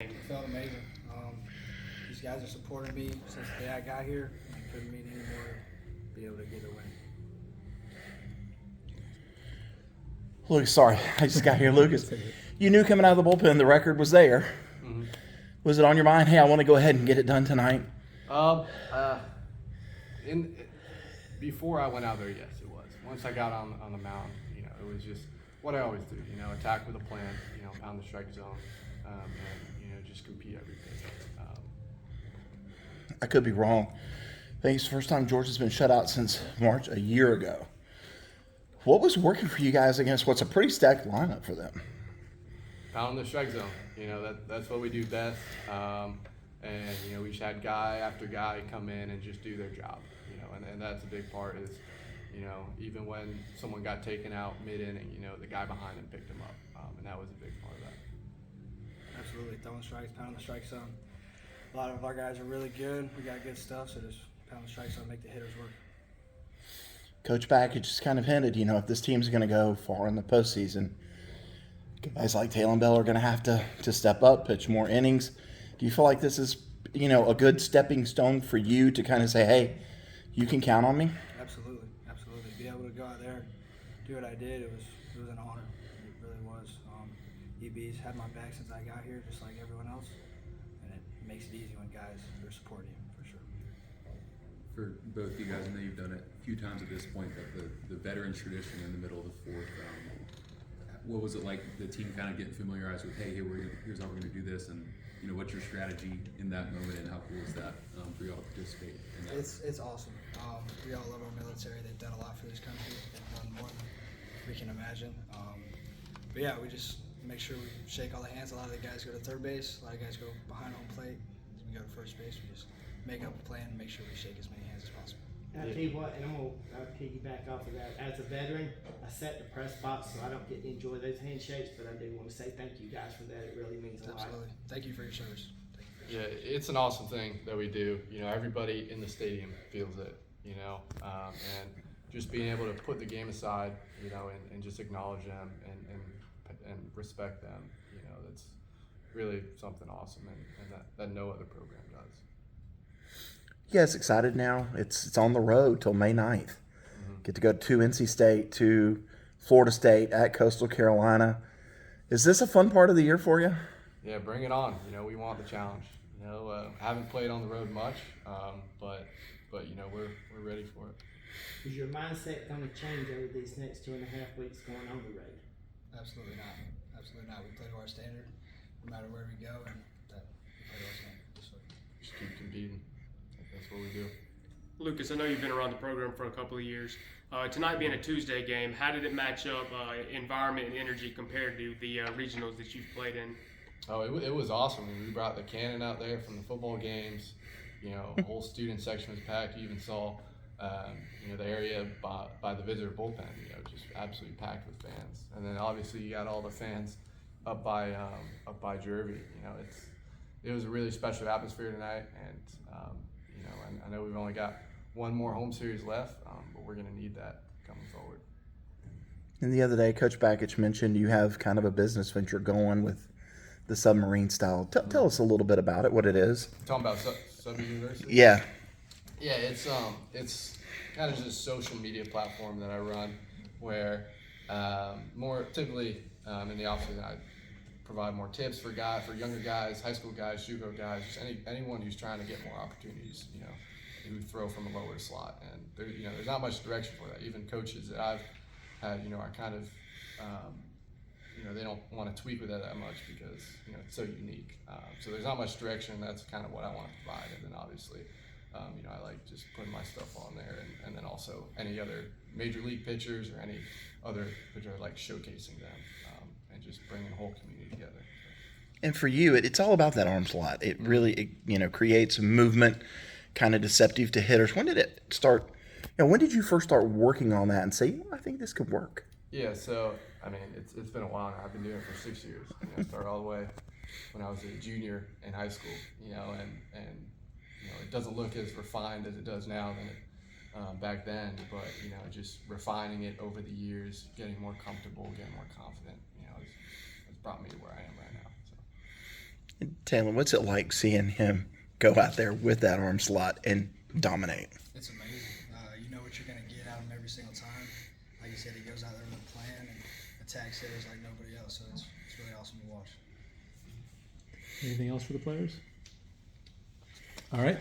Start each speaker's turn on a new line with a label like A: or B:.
A: It felt amazing. These guys are supporting me since the day I got here. I couldn't mean any more to be able to get a win.
B: Lucas, sorry, I just got here. Lucas, you knew coming out of the bullpen the record was there.
C: Mm-hmm.
B: Was it on your mind? Hey, I want to go ahead and get it done tonight.
C: Um, uh, in Before I went out there, yes, it was. Once I got on the mound, it was just what I always do. Attack with a plan. Pound the strike zone, and just compete every pitch.
B: I could be wrong. I think it's the first time Georgia's been shut out since March a year ago. What was working for you guys against what's a pretty stacked lineup for them?
C: Pound the strike zone. That's what we do best. And we just had guy after guy come in and just do their job. And that's a big part is, even when someone got taken out mid-inning, the guy behind him picked him up. And that was a big part of that.
A: Absolutely. Throwing strikes, pounding the strike zone. A lot of our guys are really good. We got good stuff, so just pound the strike zone, make the hitters work.
B: Coach Backett just kind of hinted, if this team's going to go far in the postseason, guys like Talan are going to have to step up, pitch more innings. Do you feel like this is, a good stepping stone for you to kind of say, hey, you can count on me?
A: Absolutely. Be able to go out there and do what I did, it was an honor. It really was. EB's had my back since I got here, just like everyone else, and it makes it easy when guys are supporting you, for sure.
D: For both you guys, I know you've done it a few times at this point, but the veterans tradition in the middle of the fourth, what was it like, the team kind of getting familiarized with, hey, here's how we're going to do this, and what's your strategy in that moment, and how cool is that for y'all to participate in that?
A: It's awesome. We all love our military. They've done a lot for this country. They've done more than we can imagine. But yeah, we just make sure we shake all the hands. A lot of the guys go to third base. A lot of guys go behind home plate. We go to first base. We just make up a plan and make sure we shake as many hands as possible.
E: And I tell you what, and I'm gonna piggyback off of that. As a veteran, I set the press box, so I don't get to enjoy those handshakes, but I do want to say thank you guys for that. It really means a lot.
A: Absolutely. Thank you for your service.
C: Yeah, it's an awesome thing that we do. Everybody in the stadium feels it, and just being able to put the game aside, and just acknowledge them and respect them, that's really something awesome, and that no other program does.
B: You guys excited now? It's on the road till May 9th. Mm-hmm. Get to go to NC State, to Florida State, at Coastal Carolina. Is this a fun part of the year for you?
C: Yeah, bring it on. We want the challenge. Haven't played on the road much, but we're ready for it.
E: Is your mindset going to change over these next 2.5 weeks going on the road?
A: Absolutely not. We play to our standard, no matter where we go, and that we play to our standard. So
C: just keep competing. That's what we do.
F: Lucas, I know you've been around the program for a couple of years. Tonight being a Tuesday game, how did it match up environment and energy compared to the regionals that you've played in?
C: Oh, it was awesome. We brought the cannon out there from the football games. The whole student section was packed. You even saw, the area by the visitor bullpen, just absolutely packed with fans. And then obviously you got all the fans up by Jervy. It was a really special atmosphere tonight, and I know we've only got one more home series left, but we're going to need that coming forward.
B: And the other day, Coach Backett mentioned you have kind of a business venture going with the submarine style. Tell us a little bit about it, what it is.
C: Talking about SubU University?
B: Yeah.
C: Yeah, it's kind of just a social media platform that I run where more typically in the offseason I provide more tips for younger guys, high school guys, Shutout guys, just anyone who's trying to get more opportunities, who throw from a lower slot. And there's not much direction for that. Even coaches that I've had, are kind of they don't want to tweak with that much because it's so unique. So there's not much direction. That's kind of what I want to provide. And then obviously, I like just putting my stuff on there, and then also any other major league pitchers or any other pitcher, I like showcasing them and just bringing the whole community together.
B: And for you, it's all about that arm slot. It really, creates movement, kind of deceptive to hitters. When did it start? When did you first start working on that and say, I think this could work?
C: Yeah, so it's been a while now. I've been doing it for 6 years. Started all the way when I was a junior in high school. And it doesn't look as refined as it does now than it back then. But just refining it over the years, getting more comfortable, getting more confident. It's brought me to where I am right now. So.
B: Talan, what's it like seeing him go out there with that arm slot and dominate?
A: It's amazing. You know what you're going to get out of him every single time. Like you said, he goes out there with a plan and attacks hitters like nobody else. So it's really awesome to watch.
G: Anything else for the players? All right.